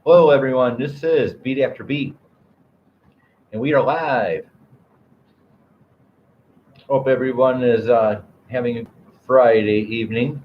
Hello, everyone. This is Beat After Beat, and we are live. Hope everyone is having a Friday evening.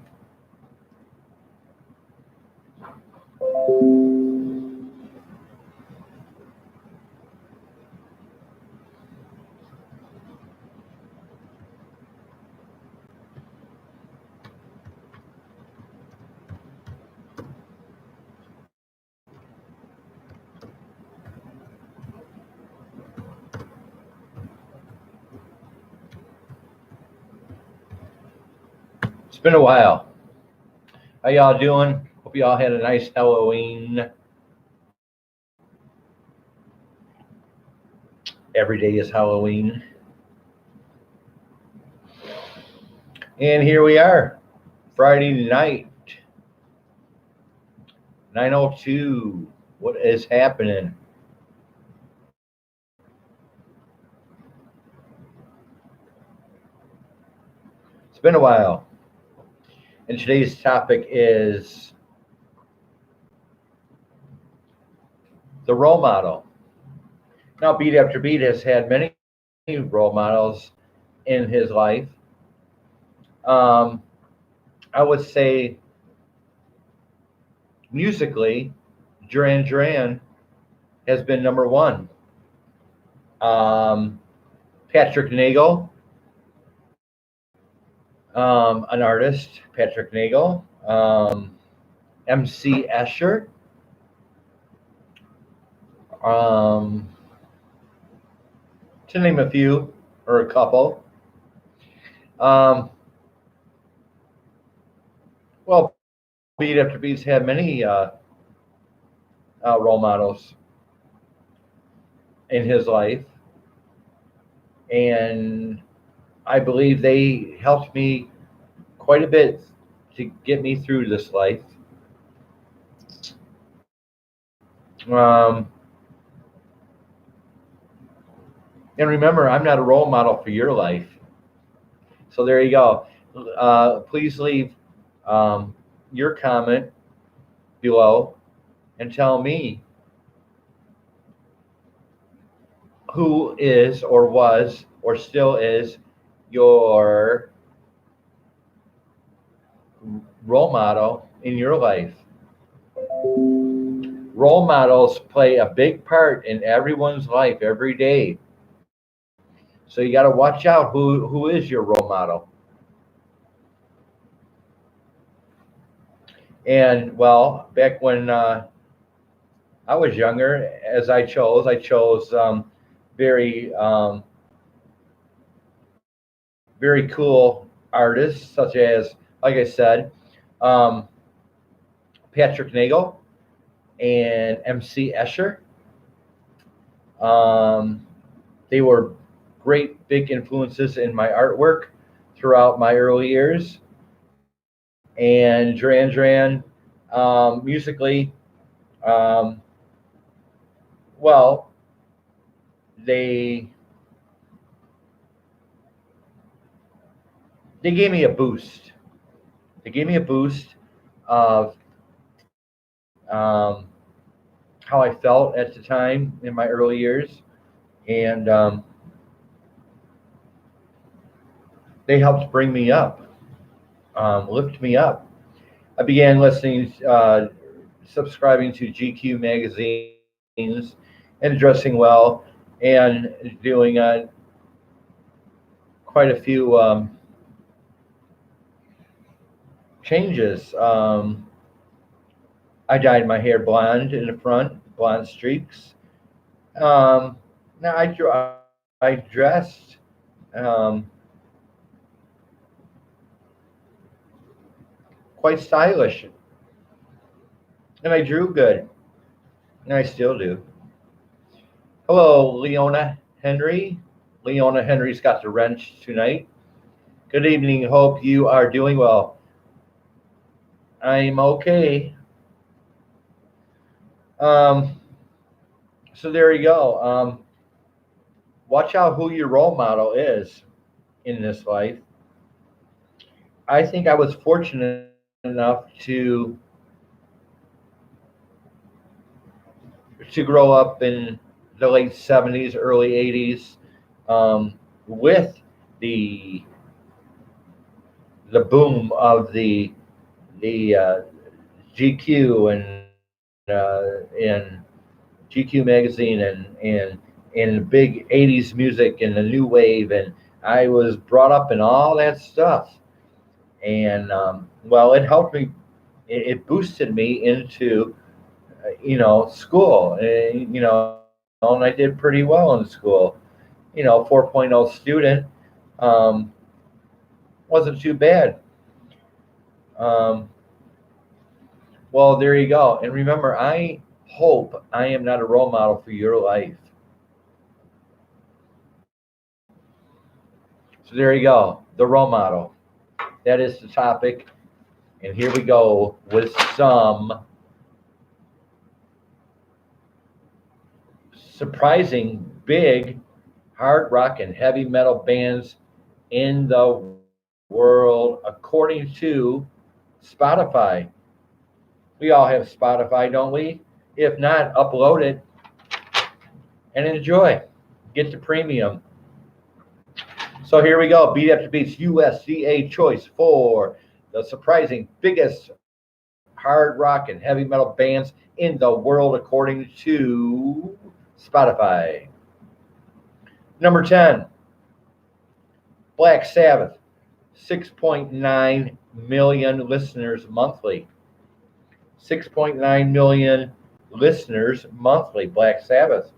It's been a while. How y'all doing? Hope y'all had a nice Halloween. Every day is Halloween. And here we are, Friday night, 9:02. What is happening? It's been a while. And today's topic is the role model. Now, Beat After Beat has had many role models in his life. Um, I would say musically, Duran Duran has been number one. Patrick Nagel, an artist, Patrick Nagel, MC Escher, um, to name a few or a couple. Um, well, Beat After Beats had many role models in his life, and I believe they helped me quite a bit to get me through this life. Um, and remember, I'm not a role model for your life. So there you go. Please leave your comment below and tell me who is or was or still is your role model in your life. Role models play a big part in everyone's life every day. So you got to watch out who is your role model. And well, back when I was younger, as I chose very very cool artists such as, like I said, um, Patrick Nagel and MC Escher. Um, they were great big influences in my artwork throughout my early years. And Duran Duran, musically, um, well, they they gave me a boost. They gave me a boost of um, how I felt at the time in my early years, and they helped bring me up, lift me up. I began listening, subscribing to GQ magazines, and dressing well, and doing quite a few changes. I dyed my hair blonde in the front, blonde streaks. Um, now I dressed um, quite stylish, and I drew good, and I still do. Hello, Leona Henry. Leona Henry's got the wrench tonight. Good evening. Hope you are doing well. I'm okay. Um, so there you go. Watch out who your role model is in this life. I think I was fortunate enough to to grow up in the late 70s, early 80s, with the boom of the GQ and GQ magazine and big 80s music and the new wave, and I was brought up in all that stuff. And well, it helped me. It boosted me into school, and and I did pretty well in school. 4.0 student, wasn't too bad. Well, there you go. And remember, I hope I am not a role model for your life. So there you go, the role model. That is the topic. And here we go with some surprising big hard rock and heavy metal bands in the world according to Spotify. We all have Spotify, don't we? If not, upload it and enjoy. Get the premium. So here we go. Beat After Beats USCA choice for the surprising biggest hard rock and heavy metal bands in the world according to Spotify. Number 10, Black Sabbath, 6.9 million listeners monthly. 6.9 million listeners monthly, Black Sabbath.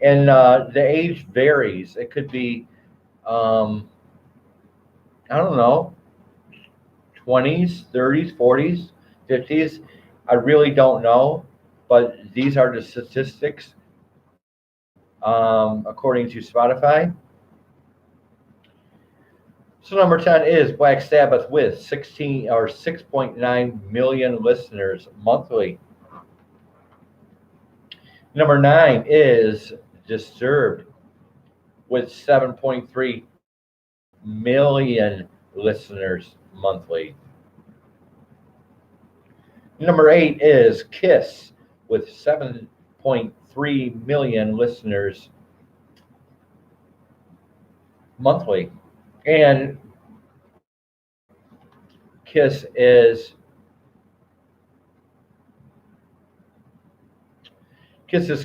And the age varies. It could be, I don't know, 20s, 30s, 40s, 50s. I really don't know, but these are the statistics according to Spotify. So number 10 is Black Sabbath with 6.9 million listeners monthly. Number 9 is Disturbed with 7.3 million listeners monthly. Number 8 is Kiss with 7.3 million listeners monthly. And Kiss is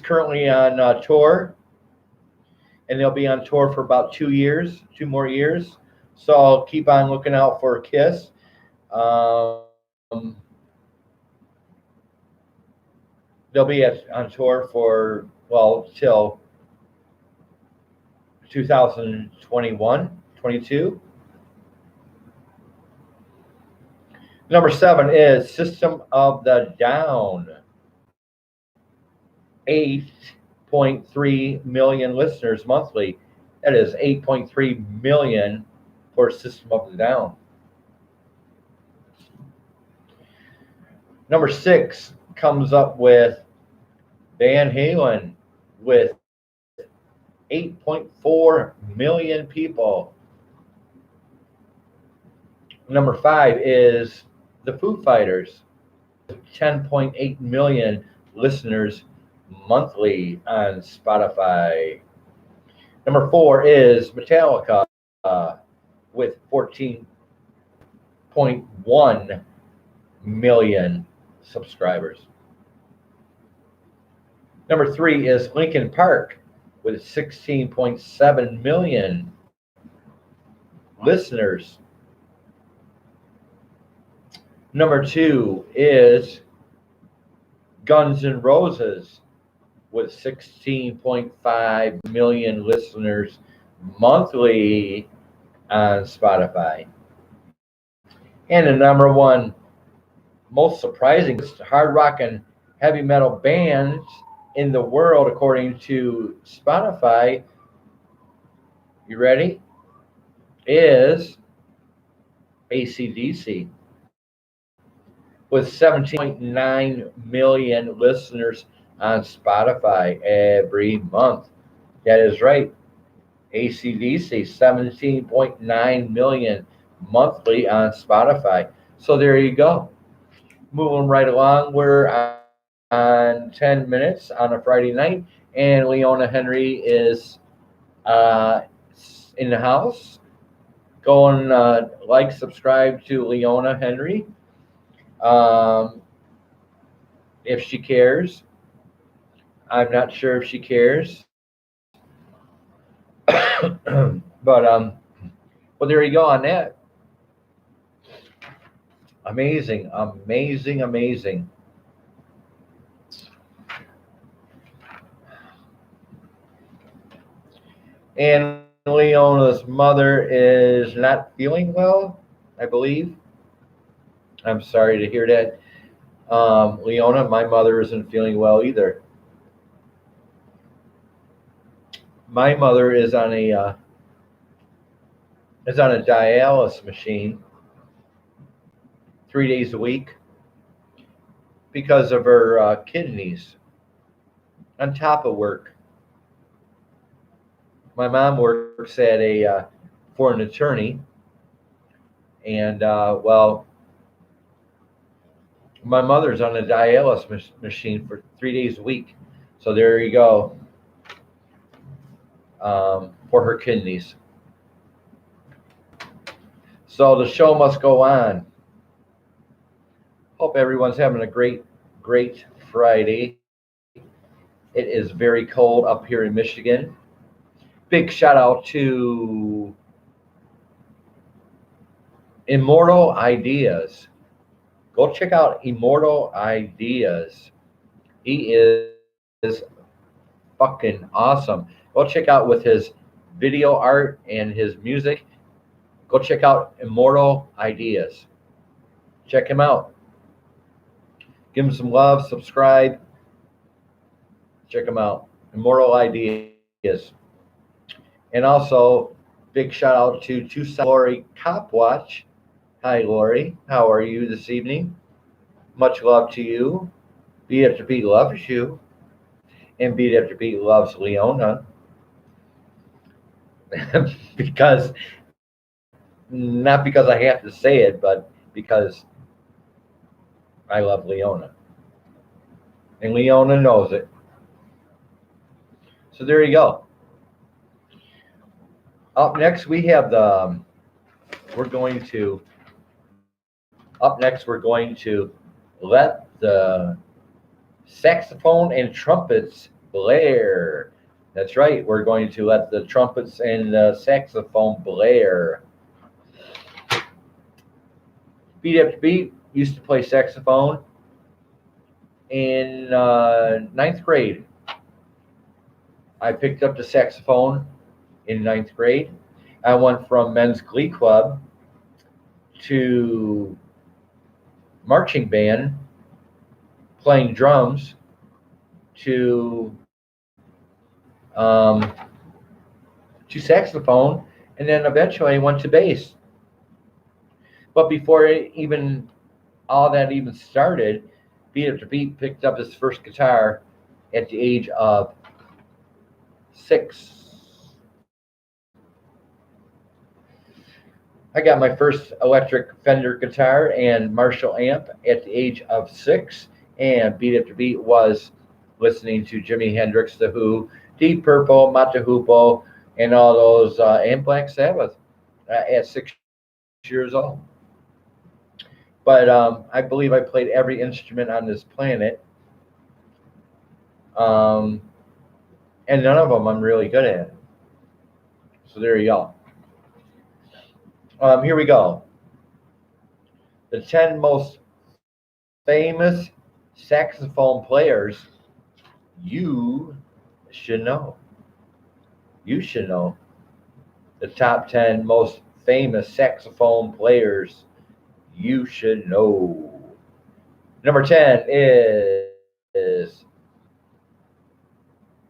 currently on tour, and they'll be on tour for about 2 more years. So I'll keep on looking out for Kiss. They'll be on tour for, till 2021, 22. Number 7 is System of the Down. 8.3 million listeners monthly. That is 8.3 million for System of the Down. Number 6 comes up with Van Halen with 8.4 million people. Number 5 is the Foo Fighters, 10.8 million listeners monthly on Spotify. Number 4 is Metallica with 14.1 million subscribers. Number 3 is Linkin Park with 16.7 million listeners. Number 2 is Guns N' Roses with 16.5 million listeners monthly on Spotify. And the number 1 most surprising hard rock and heavy metal bands in the world according to Spotify, you ready, is AC/DC with 17.9 million listeners on Spotify every month. That is right. AC/DC, 17.9 million monthly on Spotify. So there you go. Moving right along, we're on 10 minutes on a Friday night, and Leona Henry is in the house. Go and like, subscribe to Leona Henry if she cares. I'm not sure if she cares. But there you go on that. Amazing, amazing, amazing. And Leona's mother is not feeling well, I believe. I'm sorry to hear that. Leona, my mother isn't feeling well either. My mother is on a dialysis machine 3 days a week because of her kidneys. On top of work, my mom works at for an attorney, and well, my mother's on a dialysis machine for 3 days a week. So there you go. For her kidneys. So the show must go on. Hope everyone's having a great Friday. It is very cold up here in Michigan. Big shout out to Immortal Ideas. Go check out Immortal Ideas. He is fucking awesome. Go check out with his video art and his music. Go check out Immortal Ideas. Check him out. Give him some love. Subscribe. Check him out. Immortal Ideas. And also, big shout out to Tucson Lori Copwatch. Hi, Lori. How are you this evening? Much love to you. Beat After Beat loves you. And Beat After Beat loves Leona. Because, not because I have to say it, but because I love Leona. And Leona knows it. So there you go. Up next, we have we're going to let the saxophone and trumpets blare. That's right. We're going to let the trumpets and the saxophone blare. Beat After Beat used to play saxophone in 9th grade. I picked up the saxophone in 9th grade. I went from men's glee club to marching band, playing drums, to saxophone, and then eventually I went to bass. But before all that even started, Beat After Beat picked up his first guitar at the age of 6. I got my first electric Fender guitar and Marshall amp at the age of 6, and Beat After Beat was listening to Jimi Hendrix, The Who, Deep Purple, Mott the Hoople, and all those, and Black Sabbath at 6 years old. But I believe I played every instrument on this planet, and none of them I'm really good at. So there you go. Here we go. The 10 most famous saxophone players you should know. You should know. The top 10 most famous saxophone players you should know. Number 10 is,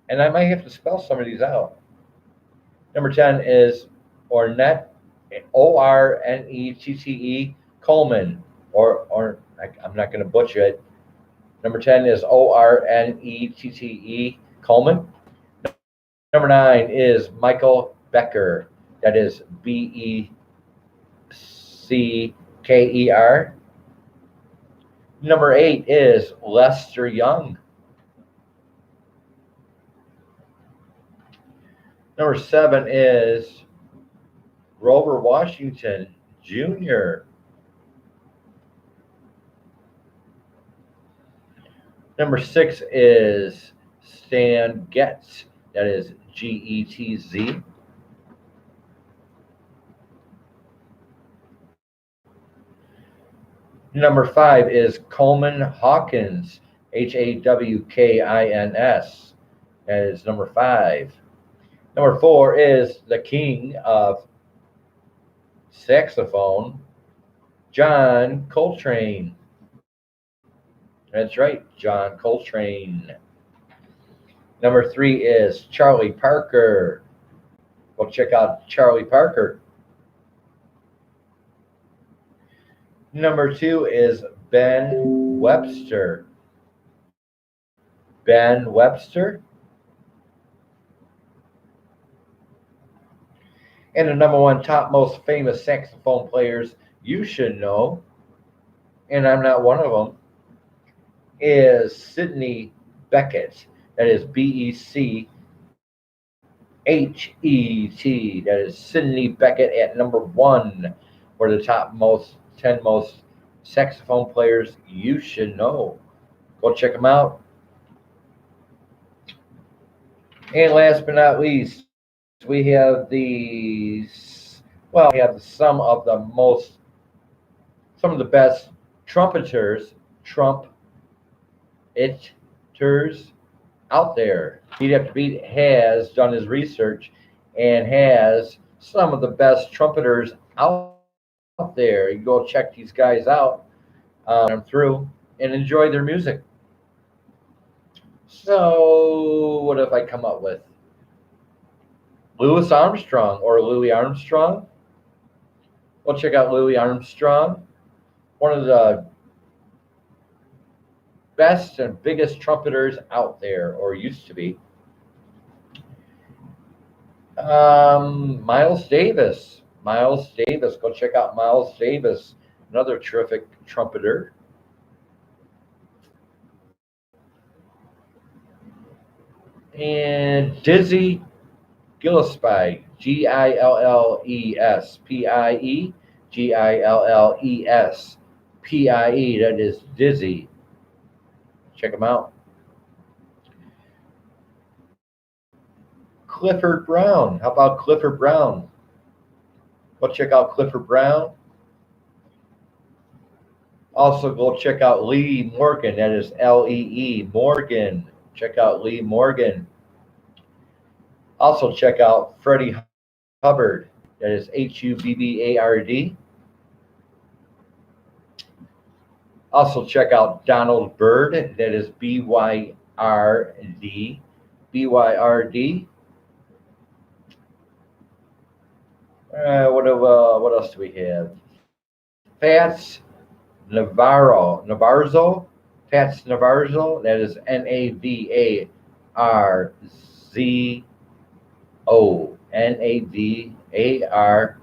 and I might have to spell some of these out. Number 10 is Ornette, Ornette Coleman, or I'm not going to butcher it. Number 10 is Ornette Coleman. Number 9 is Michael Becker. That is Becker. Number 8 is Lester Young. Number 7 is Grover Washington Jr. Number 6 is Stan Getz. That is Getz. Number 5 is Coleman Hawkins, Hawkins. That is number 5. Number 4 is the king of saxophone, John Coltrane. That's right, John Coltrane. Number 3 is Charlie Parker. Go check out Charlie Parker. Number 2 is Ben Webster. Ben Webster. And the number 1 top most famous saxophone players you should know, and I'm not one of them, is Sidney Bechet. That is Bechet. That is Sidney Bechet at number 1 for the top 10 most saxophone players you should know. Go check them out. And last but not least, we have some of the best trumpeters out there. Beat After Beat has done his research and has some of the best trumpeters out there. You can go check these guys out through and enjoy their music. So what have I come up with? Louis Armstrong or Louis Armstrong. We'll check out Louis Armstrong, one of the best and biggest trumpeters out there, or used to be. Miles Davis. Go check out Miles Davis, another terrific trumpeter. And Dizzy Gillespie, Gillespie. That is Dizzy. Check him out. Clifford Brown. How about Clifford Brown? Go check out Clifford Brown. Also, go check out Lee Morgan. That is Lee Morgan. Check out Lee Morgan. Also, check out Freddie Hubbard. That is Hubbard. Also, check out Donald Byrd. That is Byrd. What else do we have? Fats Navarro. Fats Navarro. That is Navarzo. Navar.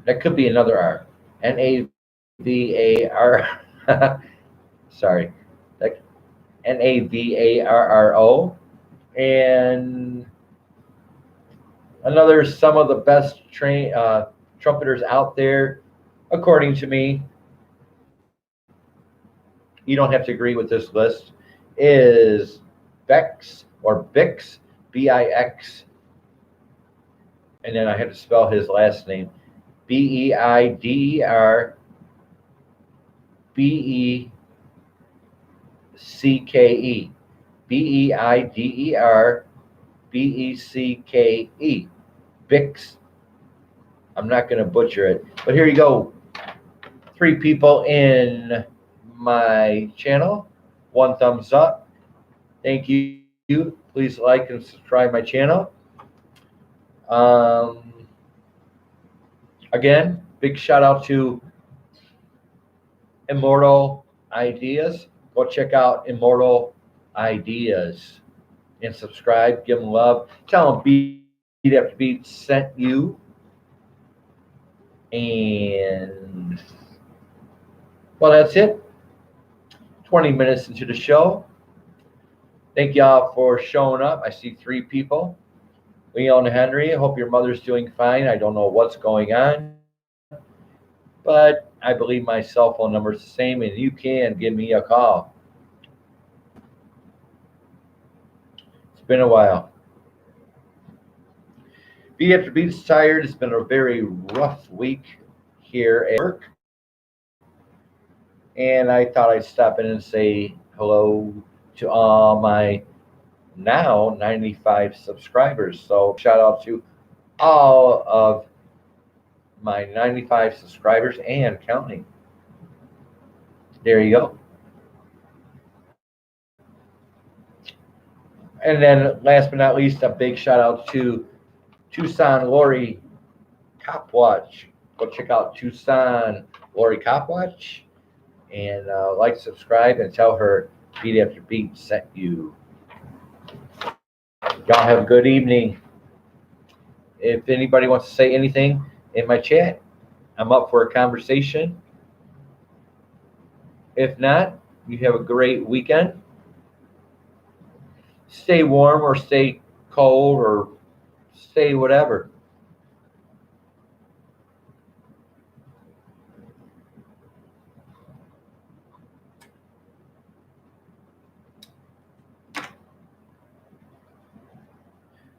That could be another R. Navar. Sorry. Navarro. And some of the best trumpeters out there, according to me. You don't have to agree with this list. Is Bix, Bix, and then I had to spell his last name, Beider Becke, Beider Becke, Bix. I'm not going to butcher it, but here you go. 3 people in my channel. 1 thumbs up. Thank you. Please like and subscribe my channel. Again, big shout out to Immortal Ideas. Go check out Immortal Ideas and subscribe. Give them love. Tell them Beat After Beat sent you. And Well, that's it. 20 minutes into the show. Thank y'all for showing up. I see 3 people. Leona Henry, I hope your mother's doing fine. I don't know what's going on, but I believe my cell phone number is the same, and you can give me a call. It's been a while. Beat after beat's tired. It's been a very rough week here at work, and I thought I'd stop in and say hello to all my now 95 subscribers. So shout out to all of my 95 subscribers and counting. There you go. And then last but not least, a big shout out to Tucson Lori Copwatch. Go check out Tucson Lori Copwatch and like, subscribe, and tell her Beat After Beat sent you. Y'all have a good evening. If anybody wants to say anything in my chat, I'm up for a conversation. If not, you have a great weekend. Stay warm or stay cold or stay whatever.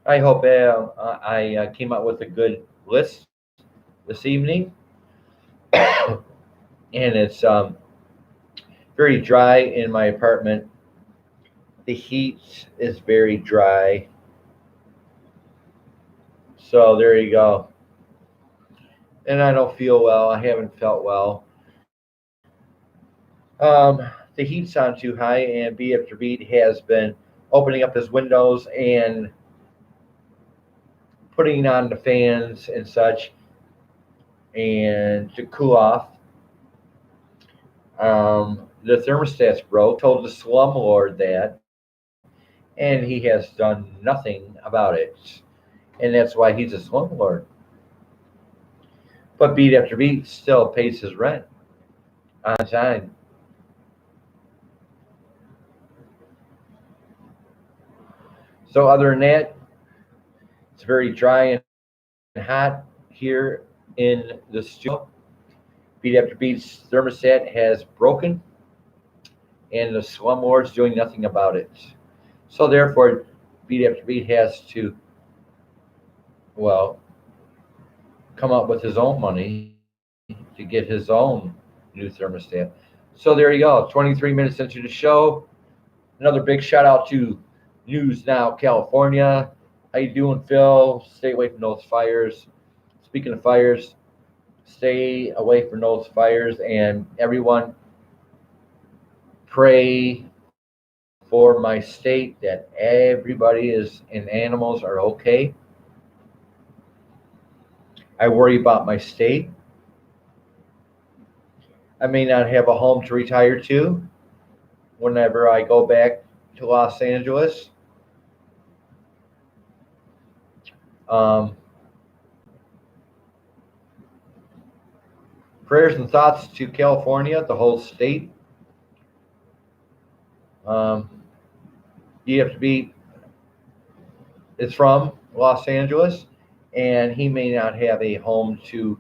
I hope I came up with a good list this evening. And it's very dry in my apartment. The heat is very dry. So there you go. And I don't feel well. I haven't felt well. The heat's on too high, and Beat After Beat has been opening up his windows and putting on the fans and such, and to cool off. The thermostat's broke. Told the slumlord that, and he has done nothing about it. And that's why he's a slumlord. But Beat After Beat still pays his rent on time. So other than that, it's very dry and hot here in the studio. Beat After Beat's thermostat has broken, and the slumlord's doing nothing about it. So therefore, Beat After Beat has to, well, come up with his own money to get his own new thermostat. So there you go. 23 minutes into the show. Another big shout out to NEWZ Now, California. How you doing, Phil? Stay away from those fires. Speaking of fires, stay away from those fires, and everyone pray for my state that everybody is and animals are okay. I worry about my state. I may not have a home to retire to whenever I go back to Los Angeles. Prayers and thoughts to California, the whole state. You have to be, it's from Los Angeles, and he may not have a home to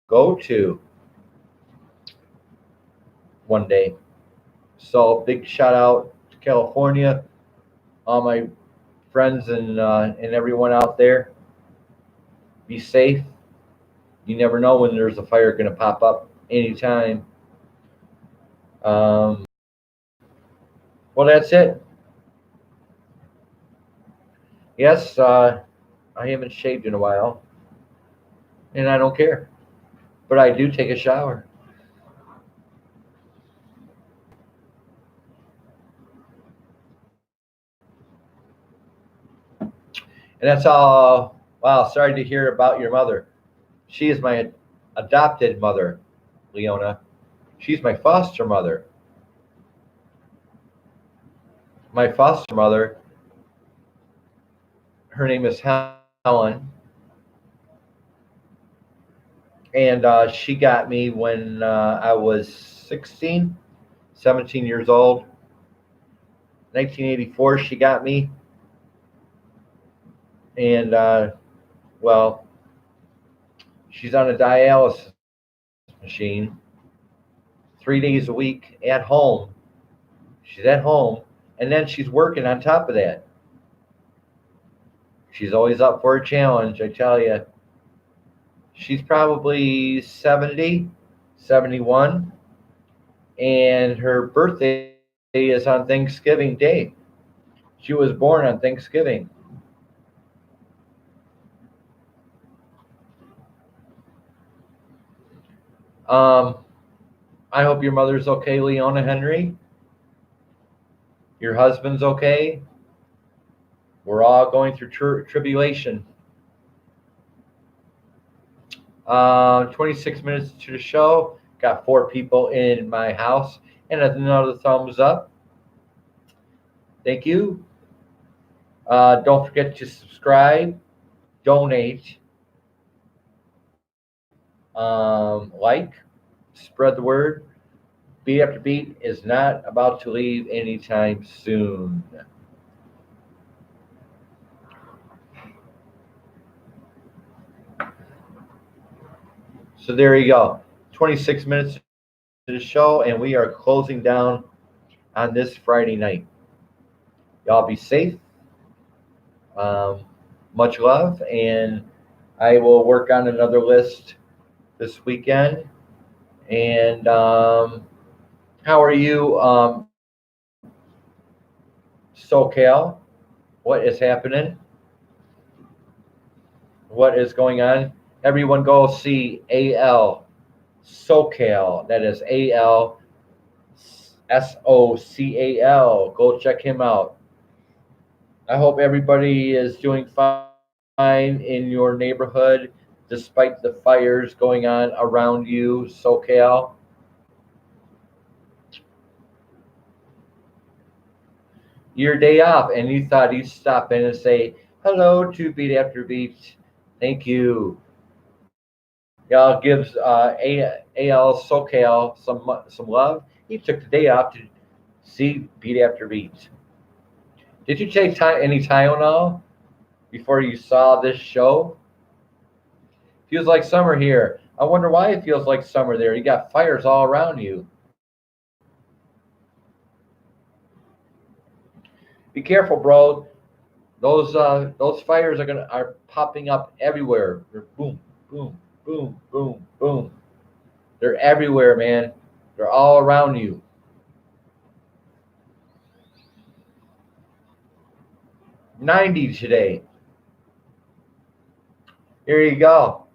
go to one day. So big shout out to California, all my friends and everyone out there. Be safe. You never know when there's a fire going to pop up anytime. Well, that's it. Yes, I haven't shaved in a while, and I don't care. But I do take a shower. And that's all. Wow, sorry to hear about your mother. She is my adopted mother, Leona. She's my foster mother. My foster mother, her name is Helen. And she got me when I was 16, 17 years old. 1984, she got me. And, well, she's on a dialysis machine 3 days a week at home. She's at home, and then she's working on top of that. She's always up for a challenge, I tell you. She's probably 70, 71, and her birthday is on Thanksgiving Day. She was born on Thanksgiving. I hope your mother's okay, Leona Henry. Your husband's okay. We're all going through tribulation. 26 minutes to the show. Got 4 people in my house and another thumbs up. Thank you. Don't forget to subscribe, donate, like, spread the word. Beat After Beat is not about to leave anytime soon. So there you go. 26 minutes to the show, and we are closing down on this Friday night. Y'all be safe. Much love, and I will work on another list this weekend. And how are you, SoCal? What is happening? What is going on? Everyone go see AL SoCal. That is AL SOCAL. Go check him out. I hope everybody is doing fine in your neighborhood despite the fires going on around you, SoCal. Your day off, and you thought you'd stop in and say hello to Beat After Beat. Thank you. Y'all gives AL SoCal some love. He took the day off to see Beat After Beat. Did you take any Tylenol before you saw this show? Feels like summer here. I wonder why it feels like summer there. You got fires all around you. Be careful, bro. Those fires are popping up everywhere. They're boom, boom, boom, boom, boom. They're everywhere, man. They're all around you. '90 today. Here you go.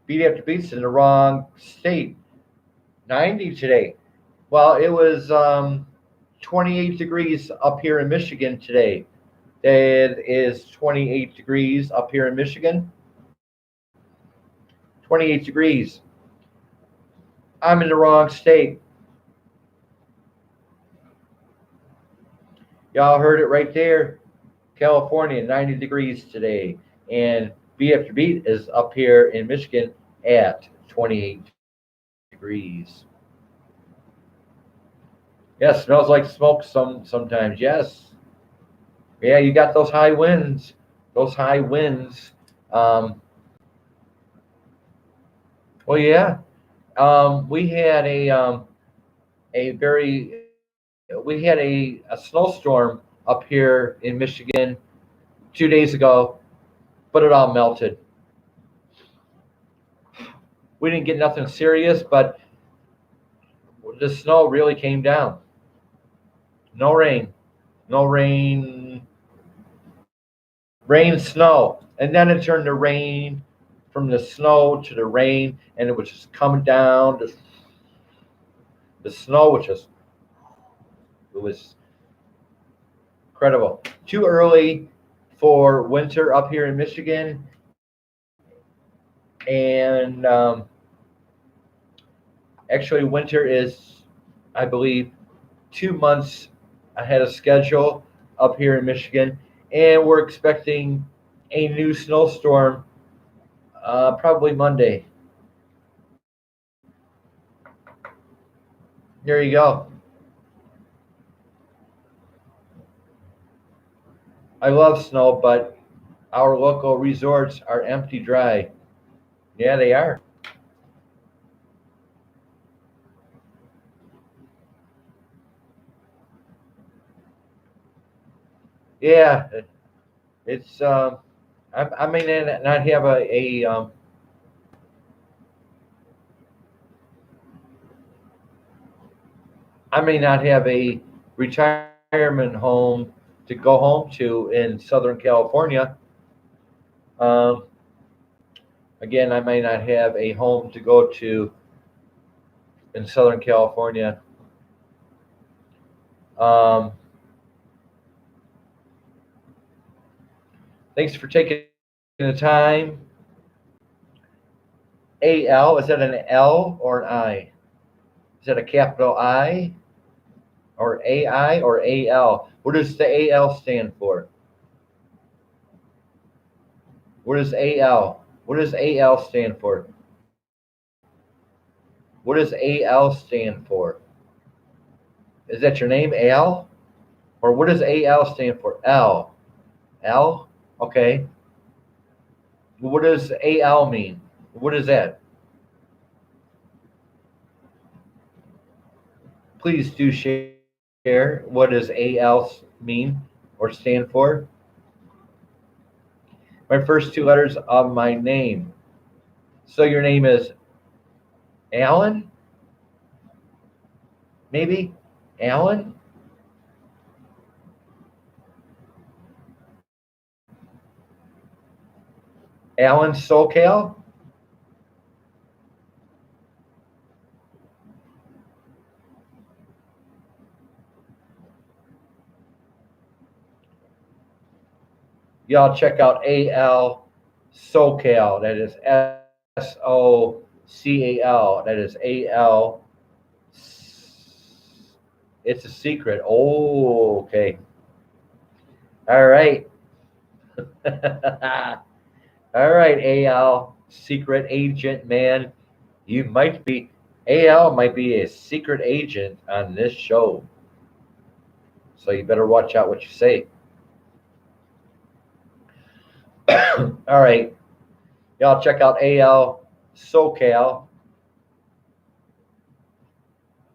Beat After Beat's in the wrong state. 90 today. Well, it was 28 degrees up here in Michigan today. It is 28 degrees up here in Michigan. 28 degrees. I'm in the wrong state. Y'all heard it right there. California, 90 degrees today. And Beat After Beat is up here in Michigan at 28 degrees. Yeah, smells like smoke sometimes, yes. Yeah, you got those high winds. Those high winds. Well, yeah. We had a snowstorm up here in Michigan 2 days ago, but it all melted. We didn't get nothing serious, but the snow really came down. No rain, rain, snow, and then it turned to rain, from the snow to the rain, and it was just coming down. The snow it was incredible. Too early for winter up here in Michigan, and actually winter is, I believe, 2 months ahead of schedule up here in Michigan, and we're expecting a new snowstorm probably Monday. There you go. I love snow, but our local resorts are empty dry. Yeah, they are. Yeah, it's I may not have a I may not have a retirement home to go home to in Southern California. Um, Again, I may not have a home to go to in Southern California. Um, Thanks for taking the time. AL, is that an L or an I? Is that a capital I or AI or AL? What does the AL stand for? What is AL? What does AL stand for? What does AL stand for? Is that your name, Al? Or what does AL stand for? L. L? Okay. What does AL mean? What is that? Please do share. What does AL mean or stand for? My first two letters of my name. So your name is Alan? Maybe? Alan? Alan SoCal? Y'all check out AL SoCal. That is SOCAL. That is AL. It's a secret. Oh, okay. All right. All right, AL, secret agent man. You might be, AL might be a secret agent on this show. So you better watch out what you say. All right. Y'all check out AL SoCal.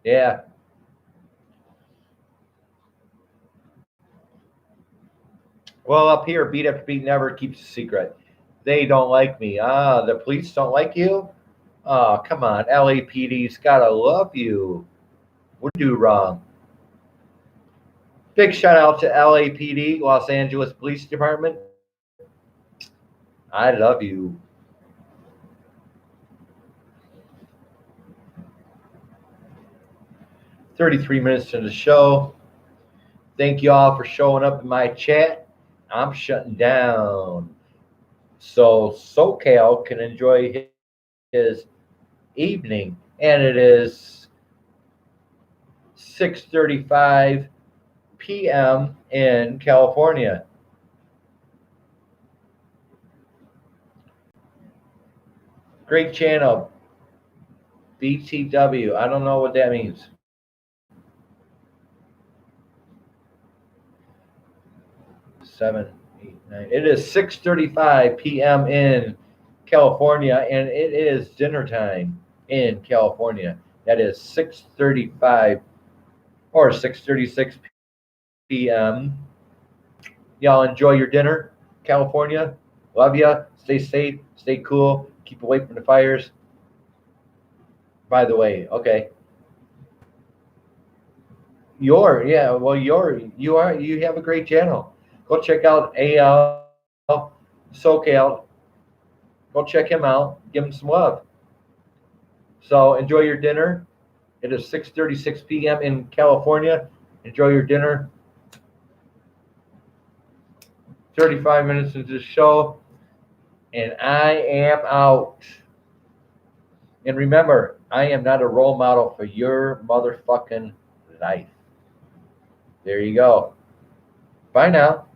Yeah. Well, up here, beat after beat never keeps a secret. They don't like me. The police don't like you? Oh, come on. LAPD's got to love you. What do you do wrong? Big shout out to LAPD, Los Angeles Police Department. I love you. 33 minutes into the show. Thank you all for showing up in my chat. I'm shutting down. So SoCal can enjoy his evening. And it is 6:35 p.m. in California. Great channel. BTW. I don't know what that means. Seven, 8, 9. It is 6:35 p.m. in California, and it is dinner time in California. That is 6:35 or 6:36 p.m. Y'all enjoy your dinner, California. Love ya. Stay safe. Stay cool. Keep away from the fires. By the way, okay. You have a great channel. Go check out AL SoCal. Go check him out. Give him some love. So enjoy your dinner. It is 6:36 p.m. in California. Enjoy your dinner. 35 minutes into the show, and I am out. And remember, I am not a role model for your motherfucking life. There you go. Bye now.